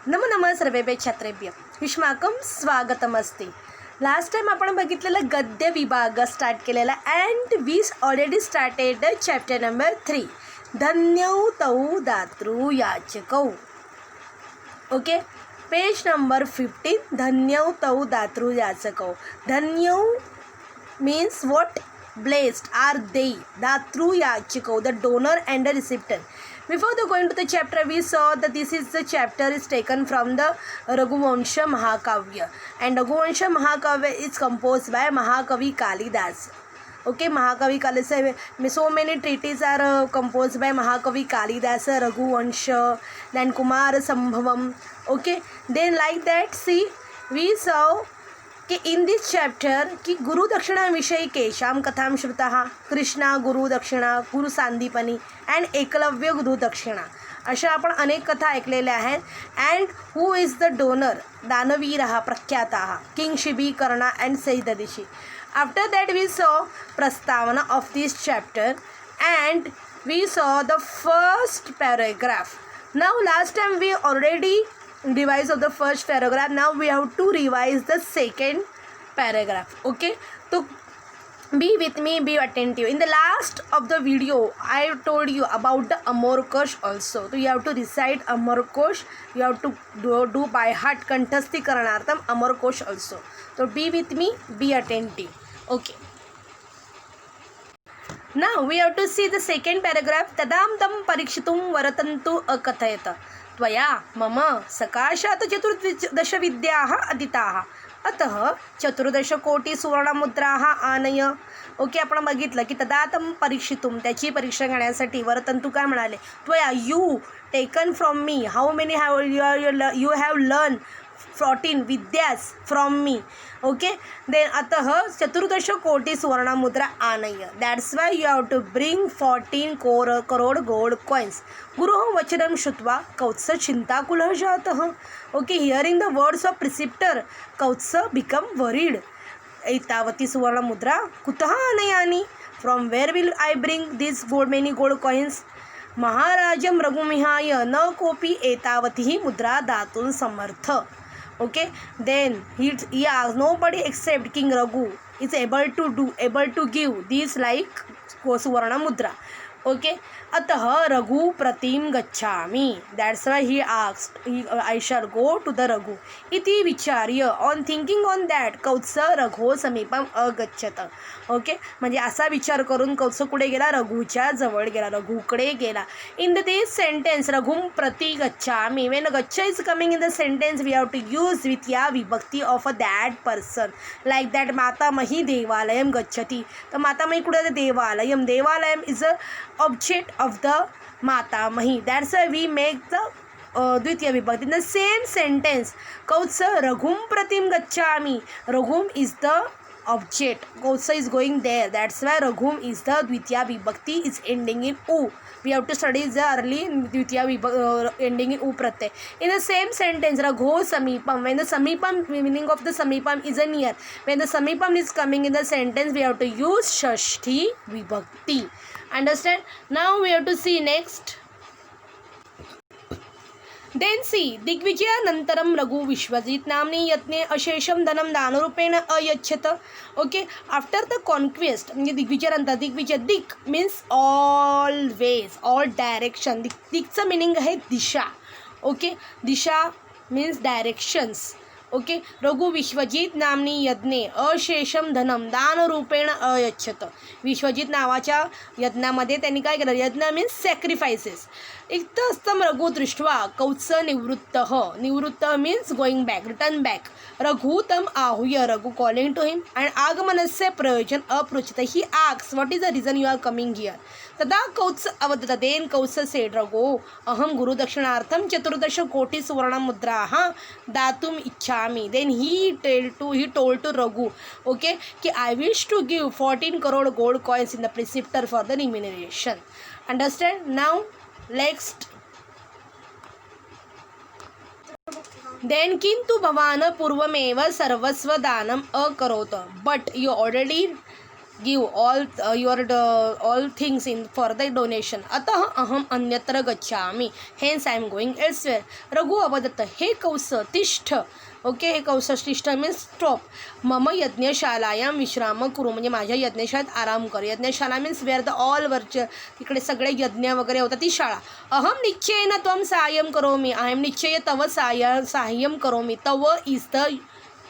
नमो नमः सर्वेभ्य छात्रेभ्य युष्माकं स्वागतमस्ति. Last time आपण बघितलेलं गद्य विभाग स्टार्ट केलेला and we already started chapter number 3 धन्यौ तौ दातृ याचकौ. ओके, पेज नंबर 15 धन्यौ तौ दातृ याचकौ. धन्यौ means what? Blessed are they, Datru Yachiko, the donor and the recipient. Before going to the chapter, we saw that this is the chapter is taken from the Raghuvansha Mahakavya, and Raghuvansha Mahakavya is composed by Mahakavi Kalidas. Okay, Mahakavi Kalidas, so many treatises are composed by Mahakavi Kalidas, Raghuvansha, then Kumar Sambhavam. Okay, then like that, see, we saw कि in this chapter की गुरुदक्षिणाविषयी केशाम कथां श्रुतः, कृष्णा गुरुदक्षिणा, गुरु Sandipani and Eklavya gurudakshina, अशा आपण अनेक कथा ऐकलेल्या आहेत. And who is the donor? दानवीरः प्रख्याताः, किंग शिबी कर्णा अँड सैददिशी. आफ्टर दॅट वी सॉ प्रस्तावना of this chapter and we saw the first paragraph. Now last time we already revise of the first paragraph. Now we have to revise the second paragraph. Okay, so be with me, be attentive. In the last of the video I told you about the Amar Kosh also. So you have to recite Amar Kosh, you have to do by heart kanthasthi karanartham Amar Kosh also. So be with me, be attentive. Okay, now we have to see the second paragraph. तदाम तम परीक्षितुं वरतन्तु अकथयत त्वया मम सकाशात् चतुर्दश विद्याः अधीताः अतः 14 कोटी सुवर्णमुद्राः आनय. Okay, आपण बघितलं की तदातम परीक्षितुम, त्याची परीक्षा घेण्यासाठी वरतंतु काय म्हणाले? त्वया, you taken from me. How many have you have learn 14 विद्यास फ्रॉम मी. ओके, देन अतः 14 कोटी सुवर्णमुद्रा आनय. That's why you have to bring 14 crore gold coins. गुरुः वचनं श्रुत्वा कौत्स चिंताकुलः जातः. Okay, hearing the words of preceptor Kautsa become worried. एतावती सुवर्णमुद्रा कुतः आनयानि? From where will I bring this many gold coins? महाराजं रघुमिहाय न कोपी एतावती मुद्रा दातुं समर्थ. Okay, then he asked, nobody except King Raghu is able to give these like Suvarna Mudra. Okay, अतः रघु प्रतिम गच्छामि. That's why he asked, I shall go to the Raghu. इति विचार्य, on thinking on that, Kautsa रघो समीपम अगच्छत. ओके, म्हणजे असा विचार करून कौत्स कुठे गेला? रघुच्या जवळ गेला, रघुकडे गेला. इन दिस सेंटेन्स रघुम प्रति गच्छामि, वेन गच्छ is coming in the sentence we have to use with या विभक्ती of a that person. Like that मातामही देवालयम गच्छती. तर मातामही कुठे? देवालयम. देवालयम is a object of the Matamahi. That's why we make the द्वितीय विभक्ति in the same sentence. Kauts Raghum Pratim Gacchami. Raghum is the object. Kauts is going there. That's why Raghum is the द्वितीय विभक्ति is ending in U. We have to study the early द्वितीय विभक्ति ending in U pratyay. In the same sentence, Ragho Samipam. When the Samipam, meaning of the Samipam is a near. When the Samipam is coming in the sentence, we have to use Shashti Vibhakti. Understand? Now we have to see next. Then see, दिग्विजयानंतरम Raghu Vishwajit नामनी यत्ने अशेषम धनम दानरूपेण अयच्छत. Okay, after the conquest, म्हणजे दिग्विजयानंतर, दिग्विजय, दिक means always, all direction. दिकचं मिनिंग आहे दिशा. ओके, दिशा means directions. Okay, Raghu Vishwajit नामनी यज्ञे अशेषम धनम दानरूपेण अयच्छत. विश्वजित नावाच्या यज्ञामध्ये त्यांनी काय केलं? यज्ञ मीन्स सॅक्रिफायसेस. इतस्तम रघु दृष्ट्वा कौत्स निवृत्त means going back, return back. Raghu तम आहूय, Raghu calling to him and आगमनस्य प्रयोजन अपृच्छत. He asks, what is the reason you are coming here? तदा कौत्स अवदत. देन कौत्स सेड, रघो अहम गुरुदक्षिणार्थम 14 कोटी सुवर्णमुद्राः दातुम इच्छामि. Then he told to Raghu, okay, कि I wish to give 14 crore gold coins in the preceptor for the remuneration. Understand? Now next. Then किंतु भवान पूर्वमेव सर्वस्व दानम अकरोत. But you already give all all things in for the donation अतः अहम अन्यत्र गच्छामि hence I am going elsewhere Raghu अवदत्त हे कौस तिष्ठ ओके हे कौस तिष्ठ मीन्स स्टॉप मम यज्ञशालायां विश्राम करू म्हणजे माझ्या यज्ञशाळेत आराम कर यज्ञशाला मीन्स वेअर द ऑल वर्च तिकडे सगळे यज्ञ वगैरे होतात ती शाळा अहम निश्चयेन त्वं साहाय्यं करोमि अहम निश्चय तव साहाय्यं करोमि तव इज द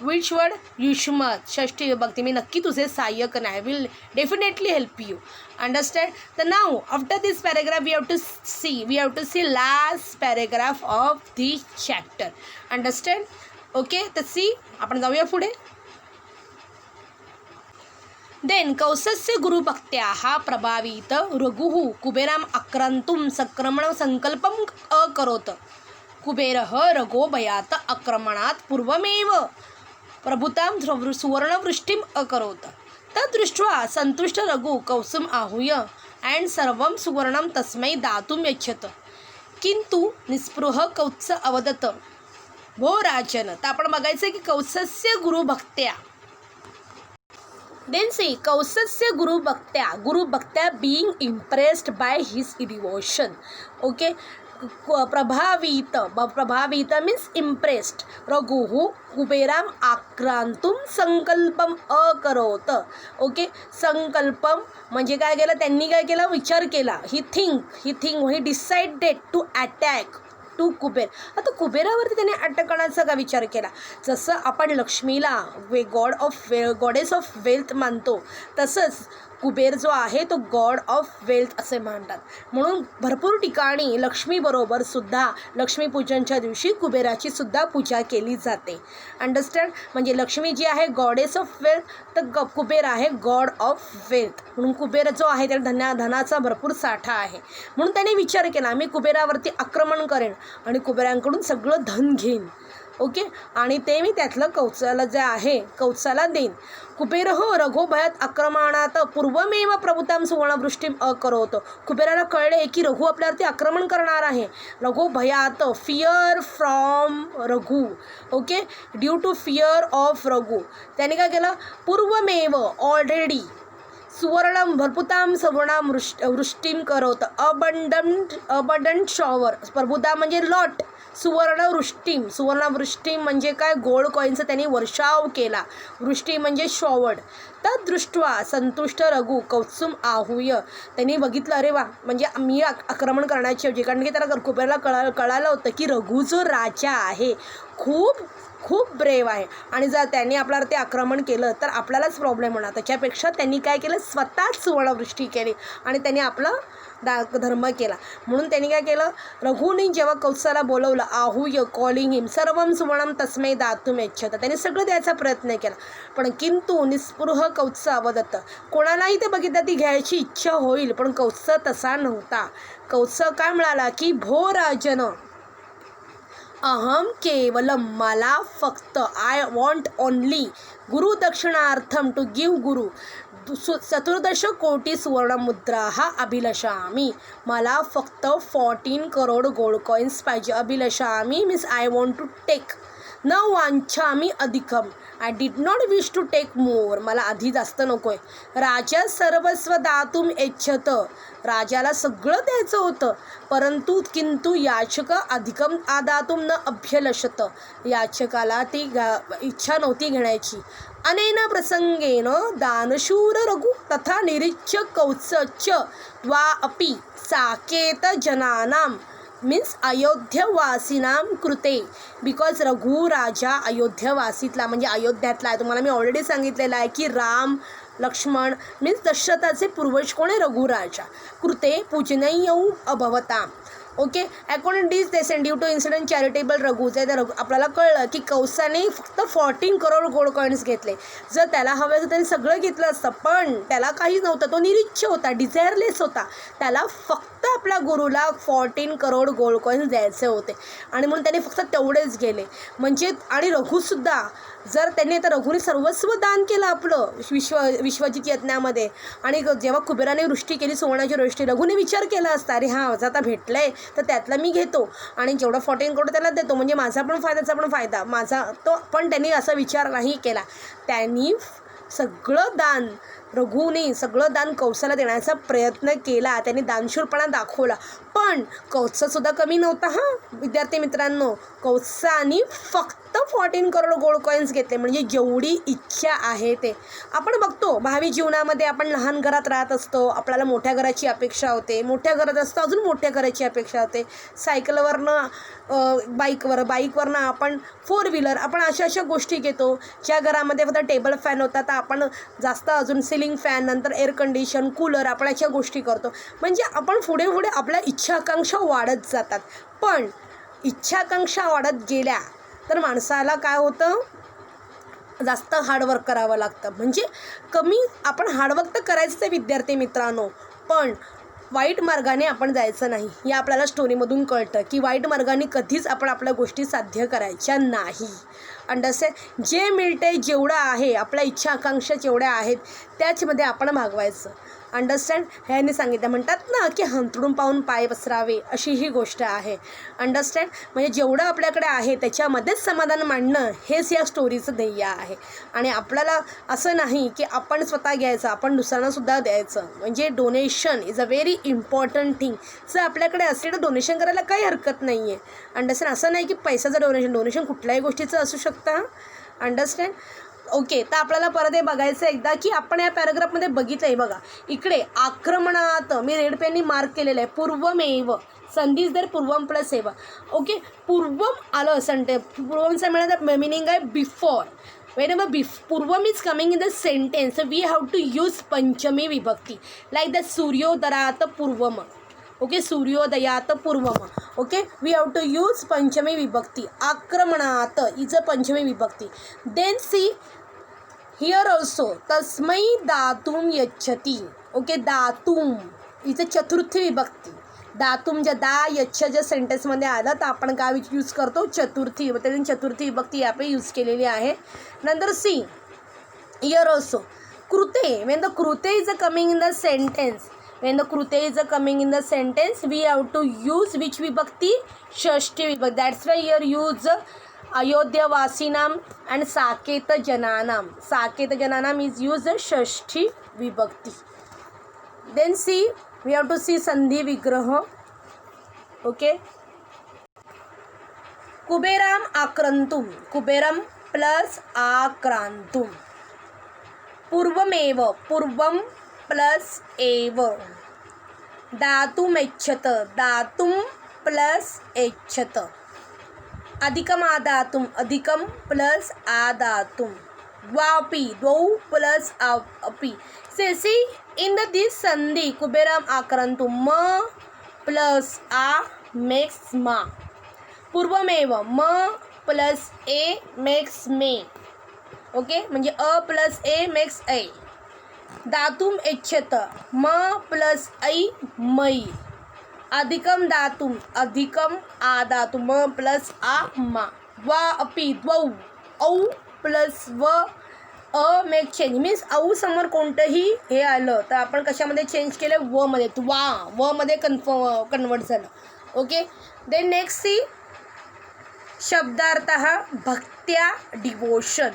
विच वर्ड युष्मत षष्ठी विभक्ती मी नक्की तुझे सहाय्य करणार I will definitely help you understand तर now after this paragraph we have to see last paragraph of this chapter understand okay तर सी आपण जाऊया पुढे देन कौसस्य गुरुभक्त्याः प्रभावित रघुः कुबेराम आक्रान्तुं संकल्पम् अकरोत् कुबेरः रघो भयात् आक्रमणात् पूर्वमेव प्रभुतां सुवर्णवृष्टिम् अकरोत् तद्दृष्ट्वा सन्तुष्ट रघु कौसुम् आहूय अँड सर्वं सुवर्णं तस्मै दातुं यच्छत किंतु निस्पृह कौत्स अवदत भो राजन तर आपण बघायचं की कौसस्य गुरुभक्त्या देन सी कौसस्य गुरुभक्त्या being impressed by his devotion okay प्रभावित मीन्स इम्प्रेस्ड रघुः कुबेराम आक्रांतुं संकल्पम अकरोत ओके संकल्पम म्हणजे काय केलं त्यांनी काय केलं विचार केला he decided to attack to Kubera आता कुबेरावरती त्याने अटॅक करण्याचा का विचार केला जसं आपण लक्ष्मीला गॉडेस ऑफ वेल्थ मानतो तसंच कुबेर जो आहे तो गॉड ऑफ वेल्थ असे मानतात म्हणून भरपूर ठिकाणी लक्ष्मीबरोबर सुद्धा लक्ष्मीपूजनच्या दिवशी कुबेराची सुद्धा पूजा केली जाते अंडरस्टँड म्हणजे लक्ष्मी जी आहे गॉडेस ऑफ वेल्थ तर कुबेर आहे गॉड ऑफ वेल्थ म्हणून कुबेर जो आहे त्याला धनाचा भरपूर साठा आहे म्हणून त्याने विचार केला मी कुबेरावरती आक्रमण करेन आणि कुबेरांकडून सगळं धन घेईन ओके आणि ते मी त्यातलं कौत्साला जे आहे कौत्साला देईन कुबेर हो रघुभयात आक्रमणात पूर्वमेव प्रभुतां सुवर्णवृष्टीम अकरोत कुबेराला कळले की रघु आपल्यावरती आक्रमण करणार आहे रघुभयात fear from Raghu okay due to fear of Raghu त्याने काय केलं पूर्वमेव ऑलरेडी सुवर्णम भरपुताम सवर्णाम वृष्टीम करवत अबंडंट शॉवर प्रभुता म्हणजे लॉट सुवर्णवृष्टी म्हणजे काय गोल्ड कॉईनचा त्यांनी वर्षाव केला वृष्टी म्हणजे शॉवर्ड तद्दृष्ट्वा संतुष्ट रघु कौत्सुम आहूय त्यांनी बघितलं अरे वा म्हणजे मी आक्रमण करण्याची ऐवजी कारण की त्याला कुबेराला कळालं होतं की रघु जो राजा आहे खूप ब्रेव आहे आणि जर त्यांनी आपल्यावरती आक्रमण केलं तर आपल्यालाच प्रॉब्लेम होणार त्याच्यापेक्षा त्यांनी काय केलं स्वतःच सुवर्णवृष्टी केली आणि त्यांनी आपला धर्म केला म्हणून त्यांनी काय केलं रघुनी जेव्हा कौत्साला बोलवलं आहूय कॉलिंग हिम सर्वम सुवर्णम तस्मै दातुम यच्छत त्यांनी सगळं द्यायचा प्रयत्न केला पण किंतु निस्पृह कौत्स अवदत्त कोणालाही ते बघितलं ती घ्यायची इच्छा होईल पण कौत्स तसा नव्हता कौत्स काय म्हणाला की भो राजन अहम केवलम मला फक्त आय वॉन्ट ओनली गुरुदक्षिणार्थम टू गिव गुरु 14 कोटी सुवर्णमुद्रा अभिलषामी मला फक्त 14 करोड गोल्ड कॉईन्स पाहिजे अभिलषामी means I want to take न वांछामी अधिकम I did not wish to take more मला आधी जास्त नको आहे राजा सर्वस्व दातुम इच्छत राजाला सगळं द्यायचं होतं परंतु किंतु याचक अधिकम आदातुम न अभ्यलषत याचकाला ती इच्छा नव्हती घेण्याची अनेन प्रसंगेन दानशूर रघु तथा निरीच्य कौत्स वा अपि साकेत जनानां मीन्स अयोध्यवासीनां कृते बिकॉज रघु राजा अयोध्यवासीतला म्हणजे अयोध्यातला आहे तुम्हाला मी ऑलरेडी सांगितलेलं आहे की राम लक्ष्मण मीन्स दशरथाचे पूर्वज कोण आहे रघुराजा कृते पूजनीयौ अभवतां okay according this descend due to incident charitable रघुचे तर आपल्याला कळलं की कौसाने फक्त 14 करोड गोल्ड कॉईन्स घेतले जर त्याला हवं तर त्यांनी सगळं घेतलं असतं पण त्याला काहीच नव्हतं तो निरीच्छ होता डिझायरलेस होता त्याला फक्त आपल्या गुरुला 14 करोड गोल्ड कॉईन्स द्यायचे होते आणि म्हणून त्याने फक्त तेवढेच गेले म्हणजे आणि रघुसुद्धा जर त्यांनी आता रघुने सर्वस्व दान केलं आपलं विश्वजित यज्ञामध्ये आणि जेव्हा कुबेराने वृष्टी केली सुवर्णाची वृष्टी रघुने विचार केला असता अरे हां आता भेटलं आहे तर त्यातला मी घेतो आणि जेवढा 14 करोड त्याला देतो म्हणजे माझा पण फायद्याचा पण फायदा माझा तो पण त्यांनी असा विचार नाही केला त्यांनी सगळं दान रघुने सगळं दान कौसाला देण्याचा प्रयत्न केला, त्याने दानशूरपणा दाखवला, पण कौत्ससुद्धा कमी नव्हता. विद्यार्थी मित्रांनो, कौत्साने फक्त 14 करोड गोल्ड कॉईन्स घेतले, म्हणजे जेवढी इच्छा आहे ते. आपण बघतो भावी जीवनामध्ये आपण लहान घरात राहत असतो, आपल्याला मोठ्या घराची अपेक्षा होते, मोठ्या घरात असतो अजून मोठ्या घराची अपेक्षा होते, सायकलवरनं बाईकवरनं आपण 4 व्हीलर, आपण अशा गोष्टी घेतो. ज्या घरामध्ये फक्त टेबल फॅन होता तर आपण जास्त अजून सिलिंग फॅन, नंतर एअर कंडिशन, कूलर, आपण याच्या गोष्टी करतो. म्हणजे आपण पुढे आपल्या इच्छा आकांक्षा वाढत जातात. पण इच्छा आकांक्षा वाढत गेल्या तर माणसाला काय होतं, जास्त हार्डवर्क करावं लागतं. म्हणजे कमी आपण हार्डवर्क तर करायचं आहे विद्यार्थी मित्रांनो, पण वाईट मार्गाने आपण जायचं नाही. हे आपल्याला स्टोरीमधून कळतं की वाईट मार्गाने कधीच आपण आपल्या गोष्टी साध्य करायच्या नाही. अंडरस्टँड. जे मिळते, जेवढं आहे, आपल्या इच्छा आकांक्षा जेवढ्या आहेत त्याचमध्ये आपण भागवायचं. अंडरस्टँड. ह्याने सांगितलं, म्हणतात ना की हंतरून पाहून पाय पसरावे, अशी ही गोष्ट आहे. अंडरस्टँड. म्हणजे जेवढं आपल्याकडे आहे त्याच्यामध्येच समाधान मांडणं, हेच या स्टोरीचं ध्येय आहे. आणि आपल्याला असं नाही की आपण स्वतः घ्यायचं, आपण दुसऱ्यांनासुद्धा द्यायचं. म्हणजे donation is a very important thing. जर आपल्याकडे असेल तर डोनेशन करायला काही हरकत नाही आहे. अंडरस्टँड. असं नाही की पैशाचं डोनेशन कुठल्याही गोष्टीचं असू शकतं. अंडरस्टँड. ओके. तर आपल्याला परत हे बघायचं एकदा की आपण या पॅराग्राफमध्ये बघितलं आहे. बघा इकडे आक्रमणात मी रेड पेननी मार्क केलेलं आहे, पूर्वमेव, संधीच दर पूर्वम प्लस एव. ओके. पूर्वम आलं संटे, पूर्वमचा मिळालं मिनिंग आहे before. whenever purvam is coming in the sentence, we have to use panchami vibhakti, like the suryodayat purvam. Okay, suryodayat purvam. Okay, we have to use panchami vibhakti. Akramanat is a panchami vibhakti. Then see here also tasmai datum yachati. Okay, datum is a chaturthi vibhakti. Datum ज्या दा यच्छ ज्या सेंटेन्समध्ये आलं तर आपण काय use करतो, चतुर्थी. त्याने चतुर्थी विभक्ती यापे यूज केलेली आहे. नंतर सी हियर ऑल्सो कृते, वेन द कृते is a coming in the sentence, when the कृते is a coming in the sentence we have to use which विभक्ती, षष्ठी विभक्ती. दॅट्स वाय हियर यूज अयोध्यावासीनाम अँड साकेत जनानाम. साकेत जनानाम इज यूज षष्ठी विभक्ती. Then see we have to see संधि विग्रह. ओके. कुबेराम आक्रांतुम, कुबेरम प्लस आक्रांतुम. पूर्वमेव, पूर्वम प्लस एव. दातुम एच्छत, दातुम प्लस एच्छत. अधिकम आदातुम, अधिकम प्लस आदातुम. द्वापि, द्वौ प्लस अपि. See in this sandhi kuberam akrantum, ma plus a makes ma. पूर्वमेव म plus A makes may. Okay, म्हणजे अ प्लस ए मेक्स ऐ. दातुम एच्छत, म प्लस ऐ मई. अधिकम दातुम, अधिकम आदातुम, म प्लस आ मा. वा अपि, द्वौ, औ प्लस व अ मेक चेंज. मीन्स औ समोर कोणतंही हे आलं तर आपण कशामध्ये चेंज केलं, व मध्ये. वा व मध्ये कन्वर्ट झालं. ओके. देन नेक्स्ट सी शब्दार्थ भक्त्या डिवोशन.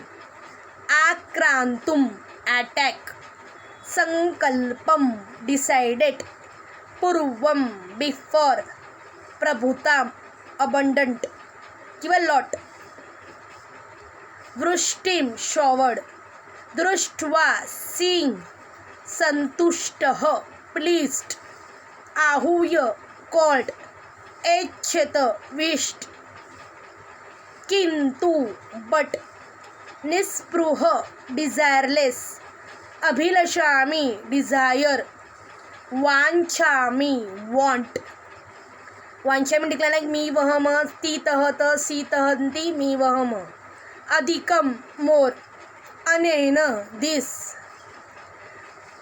आक्रांतुम अटॅक. संकल्पम डिसाइडेड. पूर्वम बिफोर. प्रभुता अबंडंट किंवा लॉट. वृष्टिम शॉवर्ड. दृष्ट्वा सीइंग. संतुष्टः प्लीज्ड. आहूय कॉल्ड. एच्छत विश्ड. किंतु बट. निस्पृह डिझायरलेस. अभिलषामी डिझायर. वांछामी वॉन्ट. वांछामी डिक्लेअर लाईक मी वहम, ती तहत, सी तहंती, मी वहम. अधिकम मोर. अनेन दिस.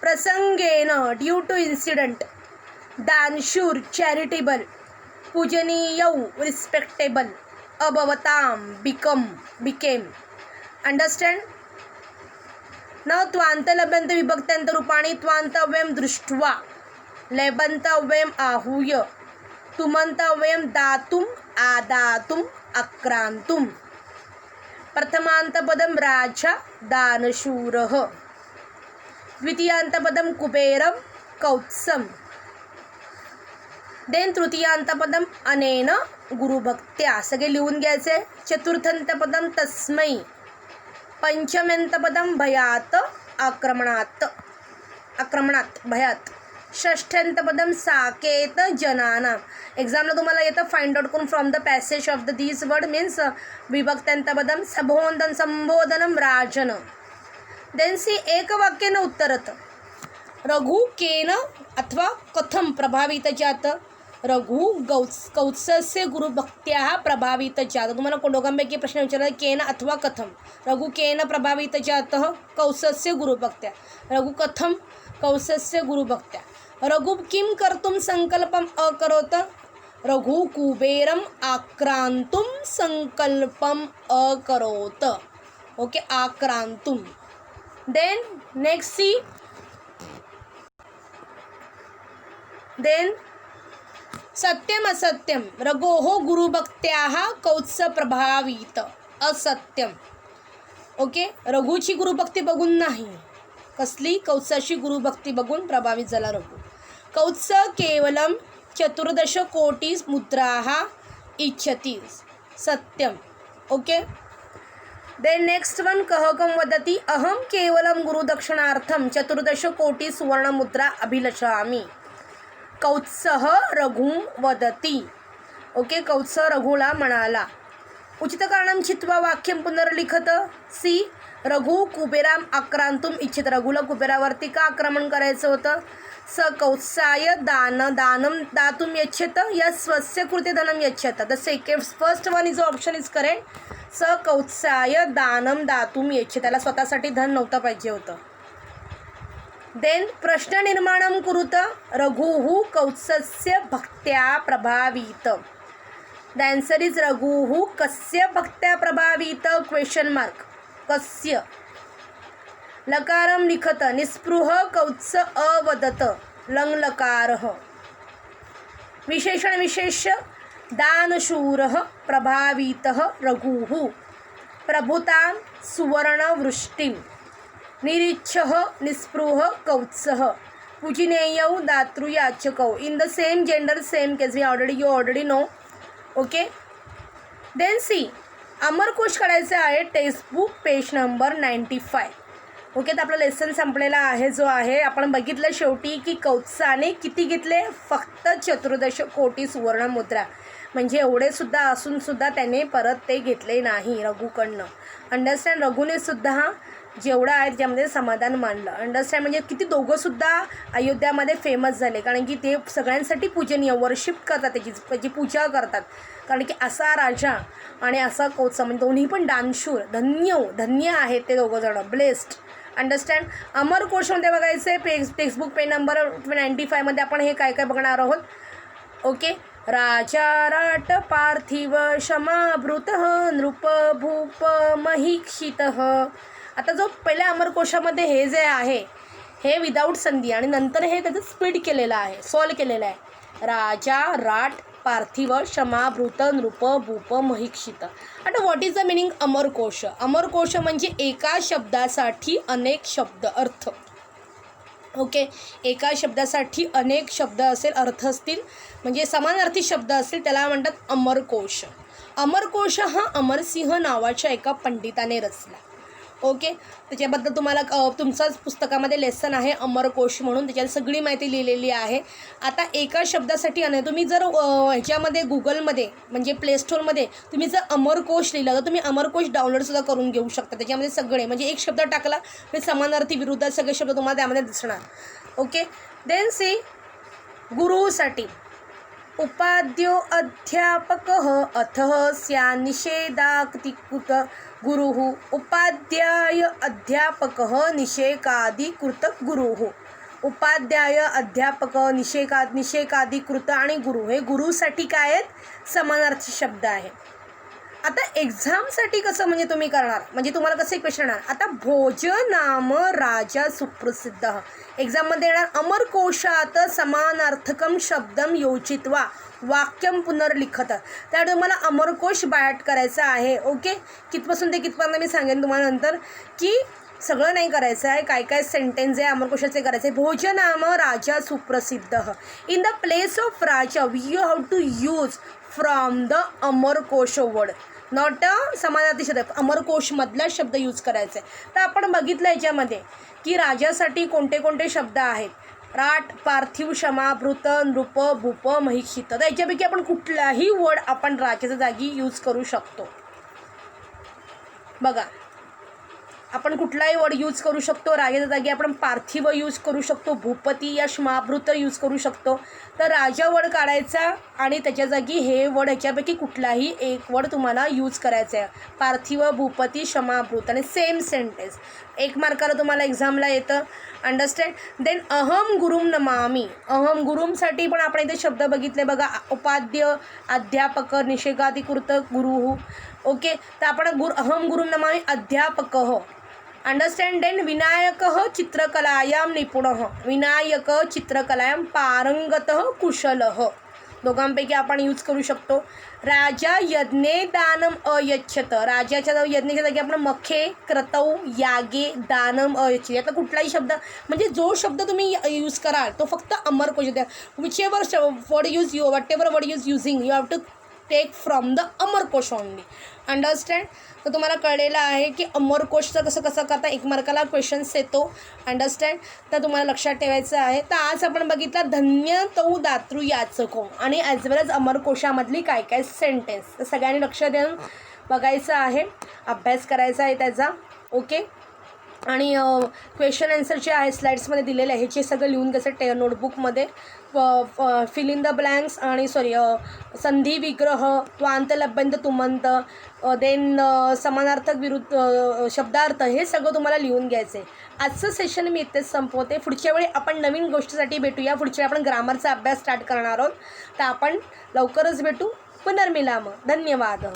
प्रसंगेन ड्यू टू इन्सिडेंट. दानशूर चॅरिटेबल. पूजनीयौ रिस्पेक्टेबल. अभवताम बिकेम. अंडरस्टँड. न त्वांत लभ्यंत विभक्त्यांत रूपाणी. त्वांतव्यम दृष्ट्वा. लेबंतव्यम आहूय. तुमंतव्यम दातुम आदातुम आक्रांतुम. प्रथमांतपदम राजा दानशूरः. द्वितीयांतपदम कुबेरम कौत्सम. देन तृतीयांतपदम अनेन गुरुभक्त्या. सगळे लिहून घ्यायचे. चतुर्थांतपदम तस्मै. पंचम्यंतपदम भयात आक्रमणात भयात. षष्ठ्यंतपदम साकेत जनानाम. एक्झामला तुम्हाला येतं फाइंड आउट करून from the passage of the these word means विभक्त्यंतपदम संबोधनम राजन. देन सी एकवाक्येन उत्तरत. रघु केन अथवा कथम प्रभावित जात. रघु कौत्सस्य गुरुभक्त्या प्रभावित जात. तुम्हाला दोघांपैकी प्रश्न विचारला केन अथवा कथम. रघु केन प्रभावित जात कौत्सस्य गुरुभक्त्या. रघु कथम कौत्सस्य गुरुभक्त्या. रघु किं कर्तुं संकल्पम अकरोत. रघु कुबेरम आक्रांतुम संकल्पम अकरोत. ओके, आक्रांतुम. Then next see. देन सत्यम असत्यम. रघोः गुरुभक्त्याः कौत्स प्रभावित. असत्यम. ओके, रघुची गुरुभक्ती बघून नाही, कसली कौत्साची गुरुभक्ती बघून प्रभावित झाला रघु. कौत्स केवलम 14 कोटी मुद्राः इच्छति. सत्यम. ओके. देन नेक्स्ट वन कहकम वदति. अहम केवलम गुरुदक्षिणार्थम 14 कोटी सुवर्णमुद्रा अभिलषामि. कौत्सः रघुं वदति. ओके, कौत्स रघुला म्हणाला. उचित कारणं चित्वा वाक्यं पुनर्लिखत. सी. रघु कुबेराम आक्रांतुम इच्छित. रघुला कुबेरावरती का आक्रमण करायचं होतं. स कौत्साय दानम दातुम यच्छत. या स्वस्य कृते धनम यच्छत. The first one is option is correct. स कौत्साय दानम दातुम यच्छत. त्याला स्वतःसाठी धन नव्हतं पाहिजे होतं. देन प्रश्न निर्माणं कुरुत. रघुः कौत्सस्य भक्त्या प्रभावित. द आन्सर इज रघुः कस्य भक्त्या प्रभावित क्वेश्चन मार्क. कस्य. लकारं लिखत. निस्पृह कौत्स अवदत. लंग लकारः. विशेषण विशेष्य. दानशूरः प्रभावितः रघुः. प्रभुतां सुवर्णवृष्टिं. निरीच्छः निस्पृह कौत्सः. पूजनीयौ दातृयाचकौ. In the same gender same case. You already know. Okay. Then see. Amarakosha काढायचं आहे. Textbook page number 95. ओके, तर आपला लेसन संपलेला आहे जो आहे. आपण बघितलं शेवटी की कौत्साने किती घेतले. फक्त 14 कोटी सुवर्णमुद्रा. म्हणजे एवढे सुद्धा असून सुद्धा त्याने परत ते घेतले नाही रघुकडनं. अंडरस्टँड. रघुने सुद्धा जेवढं आहे त्याच्यामध्ये समाधान मानलं. अंडरस्टँड. म्हणजे किती दोघंसुद्धा अयोध्यामध्ये फेमस झाले, कारण की ते सगळ्यांसाठी पूजनीय वर्शिप करतात, त्याची पूजा करतात. कारण की असा राजा आणि असा कौत्सा म्हणजे दोन्ही पण दानशूर धन्य आहेत ते दोघंजणं. ब्लेस्ड. अंडरस्टँड. अमरकोशमध्ये बघायचं टेक्स्टबुक पेज नंबर 95मध्ये आपण हे काय काय बघणार आहोत. ओके. राजा राट पार्थिव क्षमाभृतः नृप भूप महीक्षितः. आता जो पहिल्या अमरकोशामध्ये हे जे आहे हे विदाऊट संधी आणि नंतर हे त्याचं स्पीड केलेलं आहे, सॉल्व केलेलं आहे. राजा राट पार्थिव क्षमाभृत नृप भूप महीक्षित. आता what is the meaning Amarkosh. Amarkosh म्हणजे एका शब्दासाठी अनेक शब्द अर्थ. ओके, एका शब्दासाठी अनेक शब्द असेल, अर्थ असतील, म्हणजे समानार्थी शब्द असतील, त्याला म्हणतात अमरकोश. अमरकोश हा अमरसिंह नावाच्या एका पंडिताने रचला. ओके, त्याच्याबद्दल तुम्हाला तुमच्याच पुस्तकामध्ये लेसन आहे अमरकोश म्हणून, त्याच्यात सगळी माहिती लिहिलेली आहे. आता एका शब्दासाठी अनेक. तुम्ही जर ह्याच्यामध्ये गुगलमध्ये म्हणजे प्ले स्टोअरमध्ये तुम्ही जर अमरकोश लिहिलं तर तुम्ही अमरकोश डाउनलोडसुद्धा करून घेऊ शकता. त्याच्यामध्ये सगळे म्हणजे एक शब्द टाकला तर समानार्थी विरुद्ध सगळे शब्द तुम्हाला त्यामध्ये दिसणार. ओके. Then see. गुरुसाठी. उपाध्यो अध्यापकः अथः स्यान्निषेधाकृत गुरुः. उपाध्याय अध्यापकः निषेकाधिकृत गुरुः. उपाध्याय अध्यापक निषेकाधिकृत आणि गुरु हे गुरुसाठी काय आहेत, समानार्थी शब्द आहे. आता एक्झामसाठी कसं म्हणजे तुम्ही करणार, म्हणजे तुम्हाला कसे क्वेश्चन येणार. आता भोज नाम राजा सुप्रसिद्ध. एक्झाममध्ये येणार अमरकोशात समानार्थकम शब्दम योजित्वा वाक्यम पुनर्लिखत. त्यामुळे तुम्हाला अमरकोश बायट करायचा आहे. ओके, कितपासून ते कितपर्यंत मी सांगेन तुम्हाला नंतर, की सगळं नाही करायचं आहे, काय काय सेंटेन्स आहे अमरकोशाचे करायचे. भोजनाम राजा सुप्रसिद्ध. In the place of raja we have to use from the Amarkosh word, not समानार्थी शब्द, अमरकोशमधला शब्द यूज करायचा आहे. तर आपण बघितलं याच्यामध्ये की राजासाठी कोणते कोणते शब्द आहेत. राट, पार्थिव, क्षमा, भृत, नृप, भूप, महिषित. तर याच्यापैकी आपण कुठलाही वर्ड आपण राजाच्या जागी यूज करू शकतो. बघा, आपण कुठलाही वर्ड यूज करू शकतो. राजाच्या जागी आपण पार्थिव यूज करू शकतो, भूपती या क्षमाभृत यूज करू शकतो. तर राजा वर्ड काढायचा आणि त्याच्या जागी हे वर्ड, ह्याच्यापैकी कुठलाही एक वर्ड तुम्हाला यूज करायचा आहे. पार्थिव, भूपती, क्षमाभृत आणि सेम सेंटेन्स. 1 मार्काला तुम्हाला एक्झामला येतं. अंडरस्टँड. देन अहम गुरुम नमामि. अहम गुरुमसाठी पण आपण इथे शब्द बघितले बघा. उपाध्य, अध्यापक, निषेधाधिकृत, गुरु. ओके, तर आपण अहम गुरुम नमामि अध्यापक. अंडरस्टँड. देन विनायक चित्रकलायां निपुण. विनायक चित्रकलायां पारंगत कुशल. दोघांपैकी आपण यूज करू शकतो. राजा यज्ञे दानम अयच्छत. राजाच्या यज्ञाच्या जागी आपण मखे, क्रतौ, यागे, दानम अयच्छत. यातला कुठलाही शब्द म्हणजे जो शब्द तुम्ही यूज कराल तो फक्त अमरकोश द्या. Whichever word use you whatever word use using you have to take from the Amarkosh only. Understand. तर तुम्हाला कळलेलं आहे की अमरकोशचं कसं करता. 1 मार्काला क्वेश्चन्स येतो. अंडरस्टँड. तर तुम्हाला लक्षात ठेवायचं आहे. तर आज आपण बघितलं धन्य तौ दातृ याचको आणि ॲज वेल एज अमरकोशामधली काय काय सेंटेन्स. तर सगळ्यांनी लक्ष देऊन बघायचं आहे, अभ्यास करायचा आहे त्याचा. ओके. आणि क्वेश्चन आन्सर जे आहे स्लाईड्समध्ये दिलेले आहे ह्याचे सगळं लिहून घ्यायचं नोटबुकमध्ये. फिल इन द ब्लँक्स आणि संधी विग्रह, त्वांत लभ्यंत तुमंत, देन समानार्थक विरुद्ध शब्दार्थ, हे सगळं तुम्हाला लिहून घ्यायचं आहे. आजचं सेशन मी इथेच संपवते. पुढच्या वेळी आपण नवीन गोष्टीसाठी भेटूया. पुढच्या वेळी आपण ग्रामरचा अभ्यास स्टार्ट करणार आहोत. तर आपण लवकरच भेटू. पुनर्मिलाम. धन्यवाद.